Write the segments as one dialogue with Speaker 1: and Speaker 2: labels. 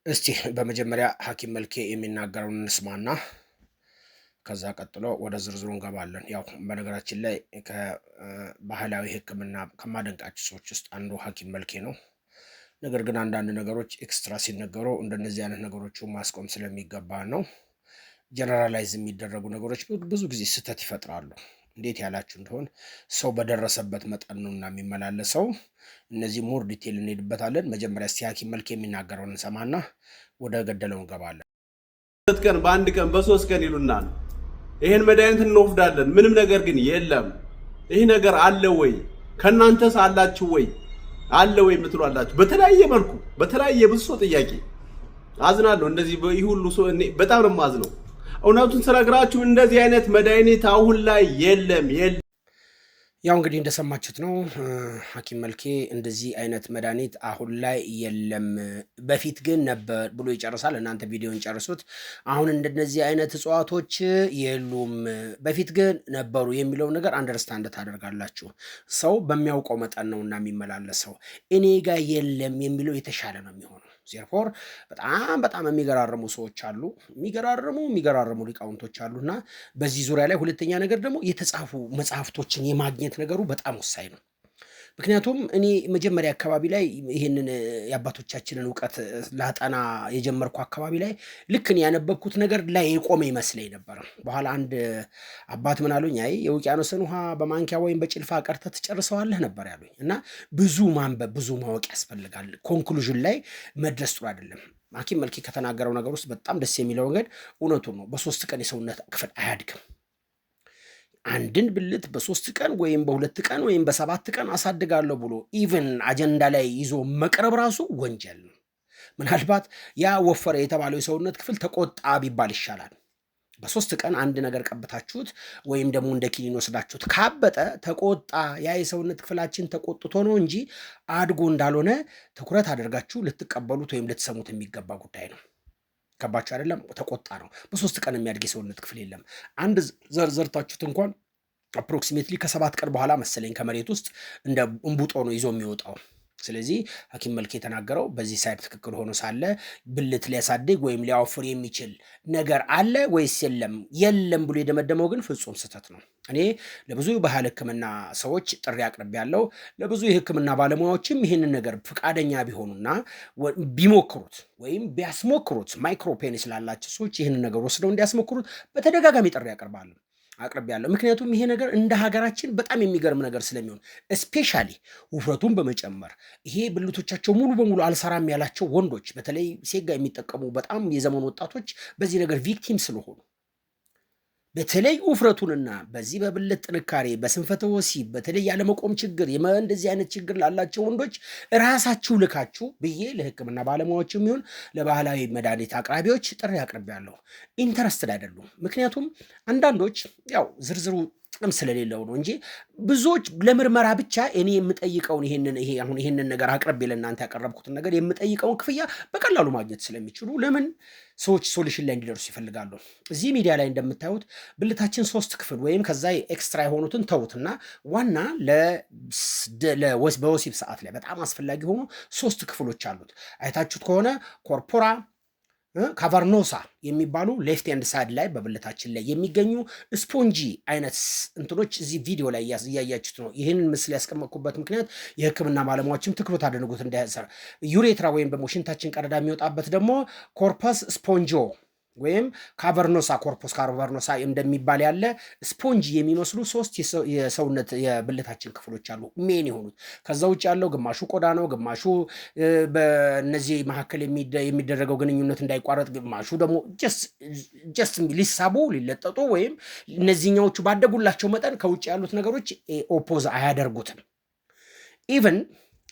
Speaker 1: እስቲ በመጀመሪያ ሐኪም መልኬ የሚናገረውን እንስማና ከዛ ቀጥሎ ወደ ዝርዝሩ እንገባለን። ያው በነገራችን ላይ ከባህላዊ ሕክምና ከማደንቃቸው ሰዎች ውስጥ አንዱ ሐኪም መልኬ ነው። ነገር ግን አንዳንድ ነገሮች ኤክስትራ ሲነገሩ እንደነዚህ አይነት ነገሮችን ማስቆም ስለሚገባ ነው። ጀነራላይዝ የሚደረጉ ነገሮች ብዙ ጊዜ ስህተት ይፈጥራሉ። እንዴት ያላችሁ እንደሆን ሰው በደረሰበት መጠን ነውና የሚመላለሰው። እነዚህ ሞር ዲቴል እንሄድበታለን። መጀመሪያ እስቲ ሐኪም መልክ የሚናገረውን እንሰማና ወደ ገደለው እንገባለን።
Speaker 2: ሁለት ቀን በአንድ ቀን በሶስት ቀን ይሉናል። ይሄን መድኃኒት እንወስዳለን፣ ምንም ነገር ግን የለም። ይህ ነገር አለ ወይ ከናንተስ አላችሁ ወይ አለ ወይ የምትሉ አላችሁ። በተለያየ መልኩ በተለያየ ብዙ ሰው ጥያቄ አዝናለሁ። እንደዚህ ይህ ሁሉ ሰው በጣም ነው የማዝነው። እውነቱን ስነግራችሁ እንደዚህ አይነት መድኃኒት አሁን ላይ የለም።
Speaker 1: ያው እንግዲህ እንደሰማችሁት ነው። ሐኪም መልኬ እንደዚህ አይነት መድኃኒት አሁን ላይ የለም፣ በፊት ግን ነበር ብሎ ይጨርሳል። እናንተ ቪዲዮን ጨርሱት። አሁን እንደነዚህ አይነት እጽዋቶች የሉም፣ በፊት ግን ነበሩ የሚለው ነገር አንደርስታንድ ታደርጋላችሁ። ሰው በሚያውቀው መጠን ነውና የሚመላለሰው። እኔ ጋር የለም የሚለው የተሻለ ነው የሚሆነው። ዜርፎር በጣም የሚገራርሙ ሰዎች አሉ፣ የሚገራርሙ ሊቃውንቶች አሉና በዚህ ዙሪያ ላይ ሁለተኛ ነገር ደግሞ የተጻፉ መጽሐፍቶችን የማግኘት ነገሩ በጣም ወሳኝ ነው። ምክንያቱም እኔ መጀመሪያ አካባቢ ላይ ይህንን የአባቶቻችንን እውቀት ላጠና የጀመርኩ አካባቢ ላይ ልክ እኔ ያነበብኩት ነገር ላይ የቆመ ይመስለኝ ነበር። በኋላ አንድ አባት ምን አሉኝ፣ አይ የውቅያኖስን ውሃ በማንኪያ ወይም በጭልፋ ቀርተህ ትጨርሰዋለህ ነበር ያሉኝ። እና ብዙ ማንበብ ብዙ ማወቅ ያስፈልጋል። ኮንክሉዥን ላይ መድረስ ጥሩ አይደለም። ሐኪም መልኬ ከተናገረው ነገር ውስጥ በጣም ደስ የሚለው መንገድ እውነቱን ነው። በ3 ቀን የሰውነት ክፍል አያድግም። አንድን ብልት በ3 ቀን ወይም በ2 ቀን ወይም በ7 ቀን አሳድጋለሁ ብሎ ኢቭን አጀንዳ ላይ ይዞ መቅረብ ራሱ ወንጀል ነው። ምናልባት ያ ወፈረ የተባለው የሰውነት ክፍል ተቆጣ ቢባል ይሻላል። በ3 ቀን አንድ ነገር ቀብታችሁት ወይም ደግሞ እንደ ኪኒን ወስዳችሁት ካበጠ ተቆጣ፣ ያ የሰውነት ክፍላችን ተቆጥቶ ነው እንጂ አድጎ እንዳልሆነ ትኩረት አድርጋችሁ ልትቀበሉት ወይም ልትሰሙት የሚገባ ጉዳይ ነው። ከባችሁ አይደለም፣ ተቆጣ ነው። በ3 ቀን የሚያድግ የሰውነት ክፍል የለም። አንድ ዘርታችሁት እንኳን አፕሮክሲሜትሊ ከ7 ቀን በኋላ መሰለኝ ከመሬት ውስጥ እንደ እምቡጦ ነው ይዞ የሚወጣው። ስለዚህ ሐኪም መልኬ የተናገረው በዚህ ሳይድ ትክክል ሆኖ ሳለ ብልት ሊያሳድግ ወይም ሊያወፍር የሚችል ነገር አለ ወይስ የለም? የለም ብሎ የደመደመው ግን ፍጹም ስህተት ነው። እኔ ለብዙ ባህል ሕክምና ሰዎች ጥሪ አቅርቤያለሁ። ለብዙ የሕክምና ባለሙያዎችም ይህንን ነገር ፈቃደኛ ቢሆኑና ቢሞክሩት ወይም ቢያስሞክሩት ማይክሮፔኒስ ላላቸው ሰዎች ይህንን ነገር ወስደው እንዲያስሞክሩት በተደጋጋሚ ጥሪ አቅርቤያለሁ። ምክንያቱም ይሄ ነገር እንደ ሀገራችን በጣም የሚገርም ነገር ስለሚሆን እስፔሻሊ ውፍረቱን በመጨመር ይሄ ብልቶቻቸው ሙሉ በሙሉ አልሰራም ያላቸው ወንዶች በተለይ ሴጋ የሚጠቀሙ በጣም የዘመኑ ወጣቶች በዚህ ነገር ቪክቲም ስለሆኑ በተለይ ውፍረቱንና በዚህ በብልት ጥንካሬ በስንፈተ ወሲብ በተለይ ያለመቆም ችግር እንደዚህ አይነት ችግር ላላቸው ወንዶች ራሳችሁ ልካችሁ ብዬ ለሕክምና ባለሙያዎች የሚሆን ለባህላዊ መድኃኒት አቅራቢዎች ጥሪ አቅርቤያለሁ። ኢንተረስትድ አይደሉም። ምክንያቱም አንዳንዶች ያው ዝርዝሩ ጥቅም ስለሌለው ነው እንጂ ብዙዎች ለምርመራ ብቻ እኔ የምጠይቀውን ይሄንን ነገር አቅርቤ ለእናንተ ያቀረብኩትን ነገር የምጠይቀውን ክፍያ በቀላሉ ማግኘት ስለሚችሉ ለምን ሰዎች ሶሉሽን ላይ እንዲደርሱ ይፈልጋሉ። እዚህ ሚዲያ ላይ እንደምታዩት ብልታችን 3 ክፍል ወይም ከዛ ኤክስትራ የሆኑትን ተውትና ዋና በወሲብ ሰዓት ላይ በጣም አስፈላጊ ሆኑ 3 ክፍሎች አሉት። አይታችሁት ከሆነ ኮርፖራ ካቨርኖሳ የሚባሉ ሌፍት ኤንድ ሳይድ ላይ በብልታችን ላይ የሚገኙ ስፖንጂ አይነት እንትኖች እዚህ ቪዲዮ ላይ እያያችሁት ነው። ይህንን ምስል ያስቀመጥኩበት ምክንያት የሕክምና ባለሙያዎችም ትኩረት አድርጉት እንዳያሰር። ዩሬትራ ወይም ደግሞ ሽንታችን ቀዳዳ የሚወጣበት ደግሞ ኮርፐስ ስፖንጆ ወይም ካቨርኖሳ ኮርፖስ ካቨርኖሳ እንደሚባል ያለ ስፖንጂ የሚመስሉ 3 የሰውነት የብልታችን ክፍሎች አሉ ሜን የሆኑት። ከዛ ውጭ ያለው ግማሹ ቆዳ ነው፣ ግማሹ በእነዚህ መካከል የሚደረገው ግንኙነት እንዳይቋረጥ፣ ግማሹ ደግሞ ጀስት ሊሳቡ ሊለጠጡ ወይም እነዚህኛዎቹ ባደጉላቸው መጠን ከውጭ ያሉት ነገሮች ኦፖዝ አያደርጉትም።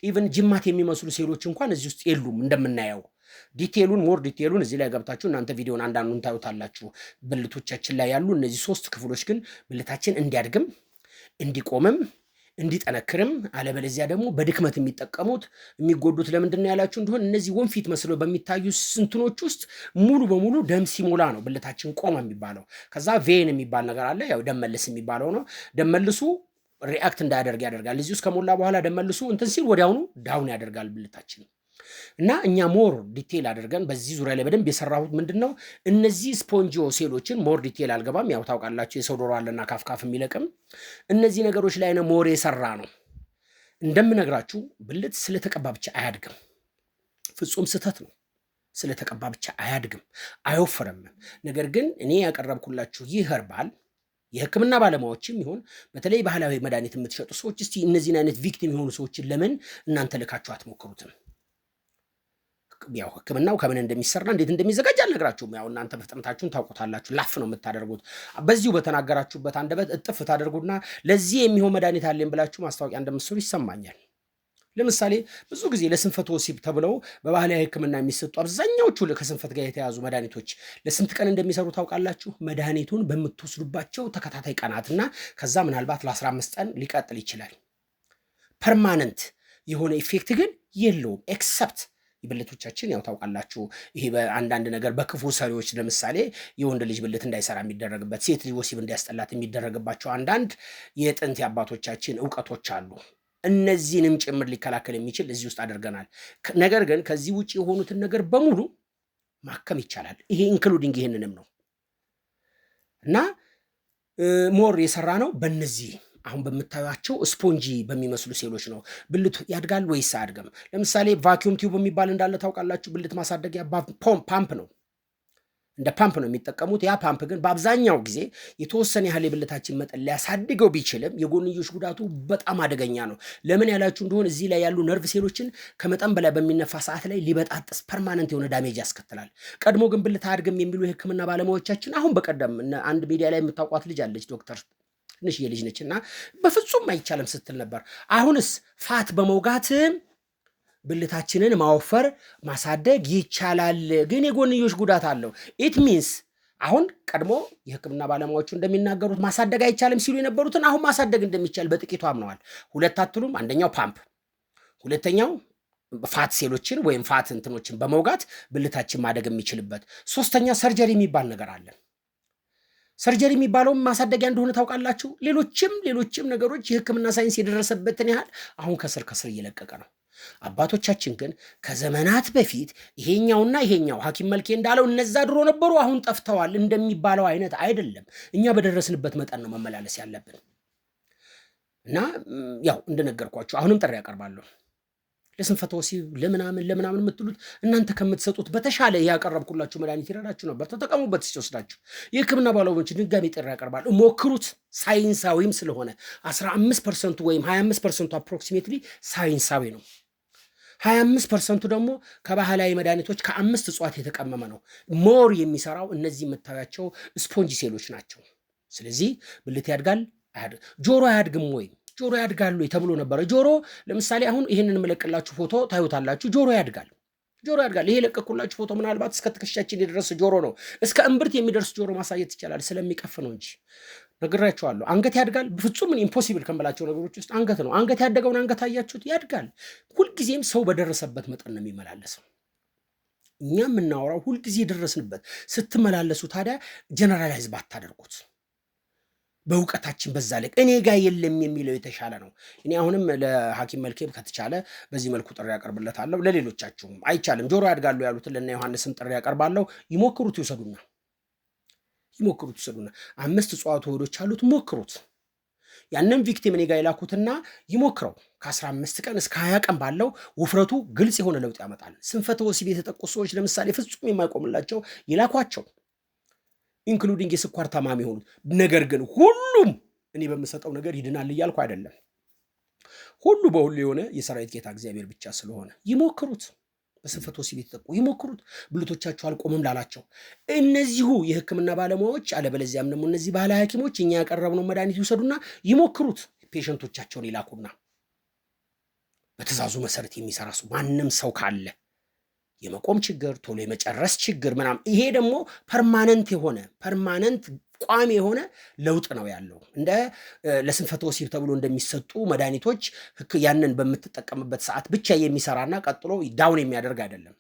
Speaker 1: ኢቨን ጅማት የሚመስሉ ሴሎች እንኳን እዚህ ውስጥ የሉም እንደምናየው። ሞር ዲቴሉን እዚህ ላይ ገብታችሁ እናንተ ቪዲዮን አንዳንዱን ታዩታላችሁ። ብልቶቻችን ላይ ያሉ እነዚህ 3 ክፍሎች ግን ብልታችን እንዲያድግም እንዲቆምም እንዲጠነክርም አለበለዚያ ደግሞ በድክመት የሚጎዱት ለምንድን ነው ያላችሁ እንደሆነ እነዚህ ወንፊት መስለው በሚታዩ ስንትኖች ውስጥ ሙሉ በሙሉ ደም ሲሞላ ነው ብልታችን ቆመ የሚባለው። ከዛ ቬን የሚባል ነገር አለ፣ ያው ደም መልስ የሚባለው ነው። ደም መልሱ ሪአክት እንዳያደርግ ያደርጋል። እዚህ ውስጥ ከሞላ በኋላ ደም መልሱ እንትን ሲል ወዲያውኑ ዳውን ያደርጋል ብልታችን። እና እኛ ሞር ዲቴል አድርገን በዚህ ዙሪያ ላይ በደንብ የሰራሁት ምንድነው እነዚህ ስፖንጂዮ ሴሎችን ሞር ዲቴል አልገባም። ያው ታውቃላችሁ የሰው ዶሮ አለና ካፍካፍ የሚለቅም እነዚህ ነገሮች ላይ ነው ሞር የሰራ ነው። እንደምነግራችሁ ብልት ስለተቀባ ብቻ አያድግም። ፍጹም ስህተት ነው። ስለተቀባ ብቻ አያድግም፣ አይወፍርም። ነገር ግን እኔ ያቀረብኩላችሁ ይህ ኸርባል የህክምና ባለሙያዎችም ይሁን በተለይ ባህላዊ መድኃኒት የምትሸጡ ሰዎች እስቲ እነዚህን አይነት ቪክቲም የሆኑ ሰዎችን ለምን እናንተ ልካችሁ አትሞክሩትም? ያው ህክምናው ከምን እንደሚሰራ እንዴት እንደሚዘጋጅ አልነግራችሁም። ያው እናንተ በፍጥነታችሁን ታውቁታላችሁ። ላፍ ነው የምታደርጉት። በዚሁ በተናገራችሁበት አንደበት እጥፍ ታደርጉና ለዚህ የሚሆን መድኃኒት አለኝ ብላችሁ ማስታወቂያ እንደምትሰሩ ይሰማኛል። ለምሳሌ ብዙ ጊዜ ለስንፈተ ወሲብ ተብለው በባህላዊ ህክምና የሚሰጡ አብዛኛዎቹ ከስንፈት ጋር የተያዙ መድኃኒቶች ለስንት ቀን እንደሚሰሩ ታውቃላችሁ? መድኃኒቱን በምትወስዱባቸው ተከታታይ ቀናትና ከዛ ምናልባት ለ15 ቀን ሊቀጥል ይችላል። ፐርማነንት የሆነ ኢፌክት ግን የለውም። ኤክሰፕት ብልቶቻችን ያው ታውቃላችሁ ይሄ በአንዳንድ ነገር በክፉ ሰሪዎች ለምሳሌ የወንድ ልጅ ብልት እንዳይሰራ የሚደረግበት ሴት ልጅ ወሲብ እንዲያስጠላት የሚደረግባቸው አንዳንድ የጥንት የአባቶቻችን እውቀቶች አሉ። እነዚህንም ጭምር ሊከላከል የሚችል እዚህ ውስጥ አድርገናል። ነገር ግን ከዚህ ውጭ የሆኑትን ነገር በሙሉ ማከም ይቻላል። ይሄ ኢንክሉዲንግ ይሄንንም ነው እና ሞር የሰራ ነው በእነዚህ አሁን በምታዩቸው ስፖንጂ በሚመስሉ ሴሎች ነው። ብልት ያድጋል ወይስ አያድግም? ለምሳሌ ቫኪዩም ቲዩብ የሚባል እንዳለ ታውቃላችሁ። ብልት ማሳደጊያ ፓምፕ ነው፣ እንደ ፓምፕ ነው የሚጠቀሙት። ያ ፓምፕ ግን በአብዛኛው ጊዜ የተወሰነ ያህል የብልታችን መጠን ሊያሳድገው ቢችልም የጎንዮሽ ጉዳቱ በጣም አደገኛ ነው። ለምን ያላችሁ እንደሆነ እዚህ ላይ ያሉ ነርቭ ሴሎችን ከመጠን በላይ በሚነፋ ሰዓት ላይ ሊበጣጥስ ፐርማነንት የሆነ ዳሜጅ ያስከትላል። ቀድሞ ግን ብልት አያድግም የሚሉ የህክምና ባለሙያዎቻችን አሁን በቀደም አንድ ሚዲያ ላይ የምታውቋት ልጅ አለች ዶክተር ትንሽ የልጅ ነች እና በፍጹም አይቻልም ስትል ነበር። አሁንስ ፋት በመውጋት ብልታችንን ማወፈር ማሳደግ ይቻላል፣ ግን የጎንዮሽ ጉዳት አለው። ኢት ሚንስ አሁን ቀድሞ የህክምና ባለሙያዎቹ እንደሚናገሩት ማሳደግ አይቻልም ሲሉ የነበሩትን አሁን ማሳደግ እንደሚቻል በጥቂቱ አምነዋል። ሁለት አትሉም? አንደኛው ፓምፕ፣ ሁለተኛው ፋት ሴሎችን ወይም ፋት እንትኖችን በመውጋት ብልታችን ማደግ የሚችልበት፣ ሶስተኛ ሰርጀሪ የሚባል ነገር አለ። ሰርጀሪ የሚባለውም ማሳደጊያ እንደሆነ ታውቃላችሁ። ሌሎችም ነገሮች የህክምና ሳይንስ የደረሰበትን ያህል አሁን ከስር እየለቀቀ ነው። አባቶቻችን ግን ከዘመናት በፊት ይሄኛው ሐኪም መልኬ እንዳለው እነዛ ድሮ ነበሩ አሁን ጠፍተዋል እንደሚባለው አይነት አይደለም። እኛ በደረስንበት መጠን ነው መመላለስ ያለብን እና ያው እንደነገርኳችሁ አሁንም ጥሪ ያቀርባለሁ። ለስንፈተ ወሲብ ለምናምን የምትሉት እናንተ ከምትሰጡት በተሻለ ያቀረብኩላችሁ መድኃኒት ይረዳችሁ ነበር። ተጠቀሙበት ሲወስዳችሁ። የህክምና ባለሙያዎች ድጋሚ ጥሪ ያቀርባሉ። ሞክሩት። ሳይንሳዊም ስለሆነ 15% ወይም 25% አፕሮክሲሜትሊ ሳይንሳዊ ነው። 25% ደግሞ ከባህላዊ መድኃኒቶች ከ5 እጽዋት የተቀመመ ነው። ሞር የሚሰራው እነዚህ የምታያቸው ስፖንጂ ሴሎች ናቸው። ስለዚህ ብልት ያድጋል ጆሮ አያድግም ወይ? ጆሮ ያድጋሉ ተብሎ ነበረ። ጆሮ ለምሳሌ አሁን ይሄንን የምለቅላችሁ ፎቶ ታዩታላችሁ። ጆሮ ያድጋል። ይሄ የለቀኩላችሁ ፎቶ ምናልባት እስከ ትከሻችን የደረሰ ጆሮ ነው። እስከ እምብርት የሚደርስ ጆሮ ማሳየት ይቻላል፣ ስለሚቀፍ ነው እንጂ ነግራችኋለሁ። አንገት ያድጋል። በፍጹም ኢምፖሲብል ከምላቸው ነገሮች ውስጥ አንገት ነው። አንገት ያደገውን አንገት አያችሁት? ያድጋል። ሁልጊዜም ሰው በደረሰበት መጠን ነው የሚመላለሰው። እኛ የምናወራው ሁልጊዜ የደረስንበት ስትመላለሱ ታዲያ ጀነራላይዝ ባታደርጉት በእውቀታችን በዛ ላይ እኔ ጋር የለም የሚለው የተሻለ ነው። እኔ አሁንም ለሐኪም መልኬም ከተቻለ በዚህ መልኩ ጥሪ ያቀርብለታለሁ። ለሌሎቻችሁም አይቻልም ጆሮ ያድጋሉ ያሉትን ለእነ ዮሐንስም ጥሪ ያቀርባለሁ። ይሞክሩት ይውሰዱና 5 እጽዋት ውህዶች አሉት። ሞክሩት። ያንን ቪክቲም እኔ ጋር የላኩትና ይሞክረው። ከ15 ቀን እስከ 20 ቀን ባለው ውፍረቱ ግልጽ የሆነ ለውጥ ያመጣል። ስንፈተ ወሲብ የተጠቁ ሰዎች ለምሳሌ ፍጹም የማይቆምላቸው ይላኳቸው፣ ኢንክሉዲንግ የስኳር ታማሚ የሆኑት። ነገር ግን ሁሉም እኔ በምሰጠው ነገር ይድናል እያልኩ አይደለም። ሁሉ በሁሉ የሆነ የሰራዊት ጌታ እግዚአብሔር ብቻ ስለሆነ ይሞክሩት። በስንፈተ ወሲብ የተጠቁ ይሞክሩት። ብልቶቻቸው አልቆምም ላላቸው እነዚሁ የህክምና ባለሙያዎች፣ አለበለዚያም ደግሞ እነዚህ ባህላዊ ሐኪሞች እኛ ያቀረብነው መድኃኒት ይውሰዱና ይሞክሩት። ፔሸንቶቻቸውን ይላኩና በትእዛዙ መሰረት የሚሰራ ሰው ማንም ሰው ካለ የመቆም ችግር ቶሎ የመጨረስ ችግር ምናምን፣ ይሄ ደግሞ ፐርማነንት ቋሚ የሆነ ለውጥ ነው ያለው። እንደ ለስንፈተ ወሲብ ተብሎ እንደሚሰጡ መድኃኒቶች ያንን በምትጠቀምበት ሰዓት ብቻ የሚሰራና ቀጥሎ ዳውን የሚያደርግ አይደለም።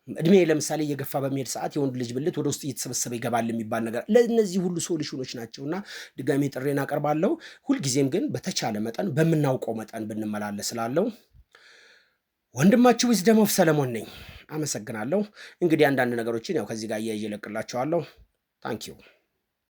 Speaker 1: እድሜ ለምሳሌ እየገፋ በሚሄድ ሰዓት የወንድ ልጅ ብልት ወደ ውስጥ እየተሰበሰበ ይገባል የሚባል ነገር፣ ለእነዚህ ሁሉ ሶሉሽኖች ናቸውና ድጋሚ ጥሬን አቀርባለሁ። ሁልጊዜም ግን በተቻለ መጠን በምናውቀው መጠን ብንመላለስ ስላለው ወንድማችሁ ዊዝደም ኦፍ ሰለሞን ነኝ። አመሰግናለሁ። እንግዲህ አንዳንድ ነገሮችን ያው ከዚህ ጋር እያይዤ እለቅላችኋለሁ። ታንኪዩ